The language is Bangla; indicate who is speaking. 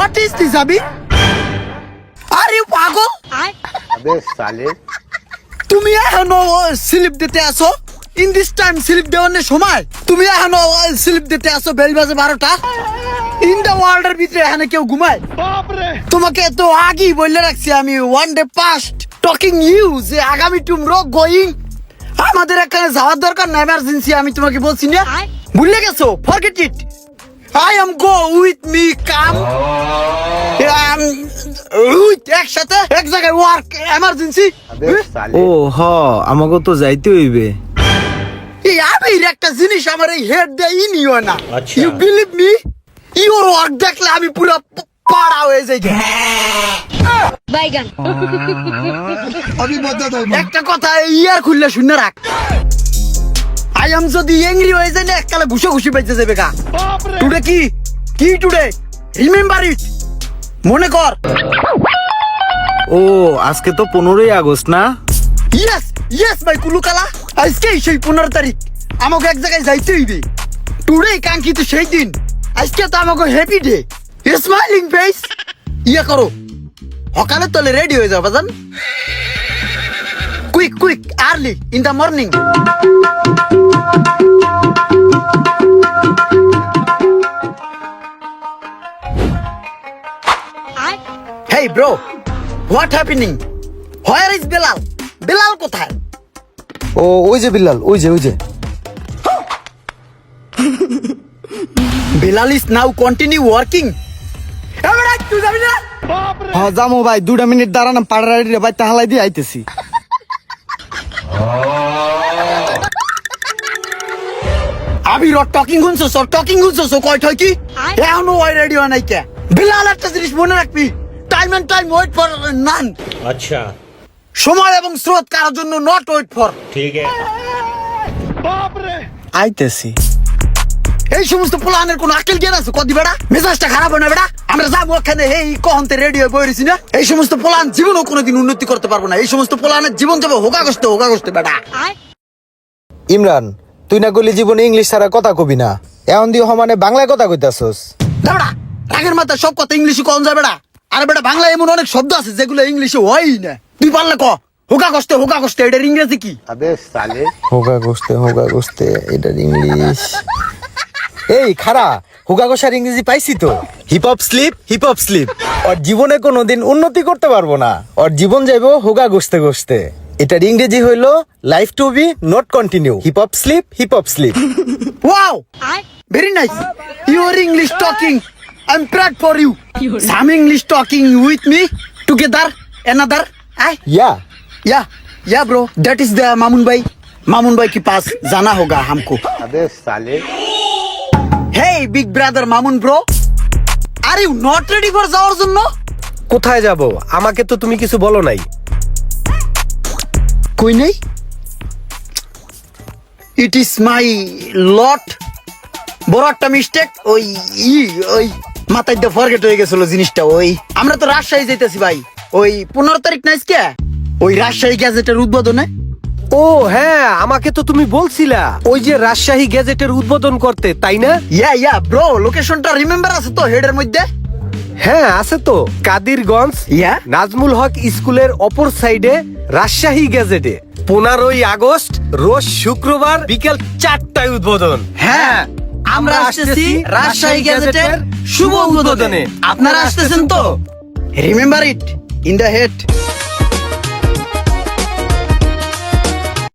Speaker 1: What is this, Abhi? Are you পাগল?
Speaker 2: अबे साले
Speaker 1: তুমি এখনো স্লিপ দিতে আসো? ইন দিস টাইম স্লিপ দেওয়ার সময় তুমি এখনো স্লিপ দিতে আসো? বেল বাজে 12টা। ইন দ্য ওয়ার্ল্ডের ভিতরে এখানে কেউ ঘুমায়? তোমাকে তো আগেই বলে রাখছি আমি, one day past talking you, যে আগামী টুমরো গোয়িং। আমাদের এখানে যাওয়ার দরকার না, এমার্জেন্সি। আমি তোমাকে বলছি না, ভুলে গেছো? Forget it. I am go with me, come একসাথে এক জায়গায় ওয়ার্ক এমার্জেন্সি।
Speaker 2: अबे साले
Speaker 3: ও হ আমাকে তো যাইতে হইবে।
Speaker 1: এই আমি একটা জিনিস আমার এই হেড দিয়ে নিও না।
Speaker 2: আচ্ছা।
Speaker 1: You believe me, your work দেখলে আমি পুরো পাড়া হয়ে যাই।
Speaker 4: বাইগান
Speaker 1: একটা কথা ইয়ার খুললে শূন্য রাখ। আই এম যদি এংরি হয়ে যায় না, এককালে ঘুষে ঘুষি বেঁচে যাবে গা। টুডে কি কি টুডে, রিমেম্বার ইট, মনে কর।
Speaker 3: ও আজকে তো 15ই আগস্ট না?
Speaker 1: ইয়েস ইয়েস ভাই কুলুকালা, আজকে সেই 15 তারিখ আমাকে এক জায়গায় যাইতে হইবে। টুডে কাঙ্ক্ষিত সেই দিন, আজকে তো আমাকে হ্যাপি ডে, স্মাইলিং ফেস। ইয়ে করো, সকালে তলে রেডি হয়ে যাও বাজান। Quick quick early in the morning. Hey bro, what happening? Where is Bilal? Bilal কোথায়?
Speaker 3: ও ওই যে বিল্লাল, ওই যে
Speaker 1: Bilal is now continue working. এবার তুই যাবি না?
Speaker 3: হ্যাঁ যামো ভাই, 2 মিনিট দাঁড়ান, পাড়াড়ি রে ভাই তাহলাই দিয়ে আইতেছি।
Speaker 1: আবি রট টকিং হুনছো কয় ঠয় কি? এখনো ওই রেডি হয় নাই কে? Bilal একটা জিনিস মনে রাখবি, time and time wait for none.
Speaker 2: अच्छा
Speaker 1: সময় এবং স্রোত কারোর জন্য নট ওয়েট ফর।
Speaker 2: ठीक है
Speaker 3: আইতেছি।
Speaker 1: এই সমস্ত প্ল্যানের কোন আকেল জ্ঞান আছে? কদি বেড়া মেজাজটা খারাপ হয় না বেড়া? আমরা যাবো ওখানে, এই কহন্তে রেডি হয়ে বইরেছি না। এই সমস্ত প্ল্যান জীবনও কোনোদিন উন্নতি করতে পারবো না। এই সমস্ত প্ল্যানের জীবন যাবে হোগা কষ্টে বেড়া।
Speaker 3: ইমরান, তুই না কইলি জীবনে ইংলিশ ছাড়া কথা কবি না, এখন দিয়ে সমানে বাংলায় কথা কইতাছস।
Speaker 1: বেড়া রাগের মাথায় সব কথা ইংলিশে কম যায় বেড়া। আরে বেটা বাংলা এমন অনেক শব্দ আছে যেগুলো ইংলিশে হয়ই না। তুই পারলে ক হোগা কষ্টে এটার ইংরেজি কি?
Speaker 2: अबे साले
Speaker 3: হোগা গোস্তে এটা ইংলিশ। এই খারা, হোগা গোসার ইংরেজি পাইছি তো। Heap hop slip. ওর জীবনে কোনোদিন উন্নতি করতে পারবো না, ওর জীবন যাইবো হোগা গোস্তে। এটার ইংরেজি হইলো life to be not continue. Hip hop slip.
Speaker 1: Wow very nice, your English talking, I am proud for you. Some English talking with me together another. Yeah bro, that is the Mamun भाई के पास जाना होगा हमको।
Speaker 2: अबे साले
Speaker 1: hey big brother Mamun bro, are you not ready for যাওয়ার জন্য?
Speaker 5: কোথায় যাব? আমাকে তো তুমি কিছু বলো নাই।
Speaker 1: কই নেই? ইট ইজ মাই লট, বড় একটা মিস্টেক। ওই মাথায় দিয়ে ফরগেট হয়ে গেছিল জিনিসটা। ওই আমরা তো রাজশাহী যাইতেছি ভাই, ওই 15 তারিখ না আজকে, ওই রাজশাহী গ্যাজেটের উদ্বোধনে।
Speaker 5: ও হ্যাঁ, আমাকে তো তুমি বলছিলা ওই যে রাজশাহী গ্যাজেটের উদ্বোধন করতে, তাই না?
Speaker 1: ইয়া ব্রো, লোকেশনটা রিমেম্বার আছে তো হেডের মধ্যে?
Speaker 5: হ্যাঁ আছে তো, কাদিরগঞ্জ
Speaker 1: ইয়া
Speaker 5: নাজমুল হক স্কুলের অপর সাইডে রাজশাহী গ্যাজেটে 15ই আগস্ট রোজ শুক্রবার বিকেল 4টায় উদ্বোধন।
Speaker 1: হ্যাঁ আমরা আসতেছি রাজশাহী গ্যাজেটের শুভ উদ্বোধনে। আপনারা আসতেছেন তো? Remember it in the head.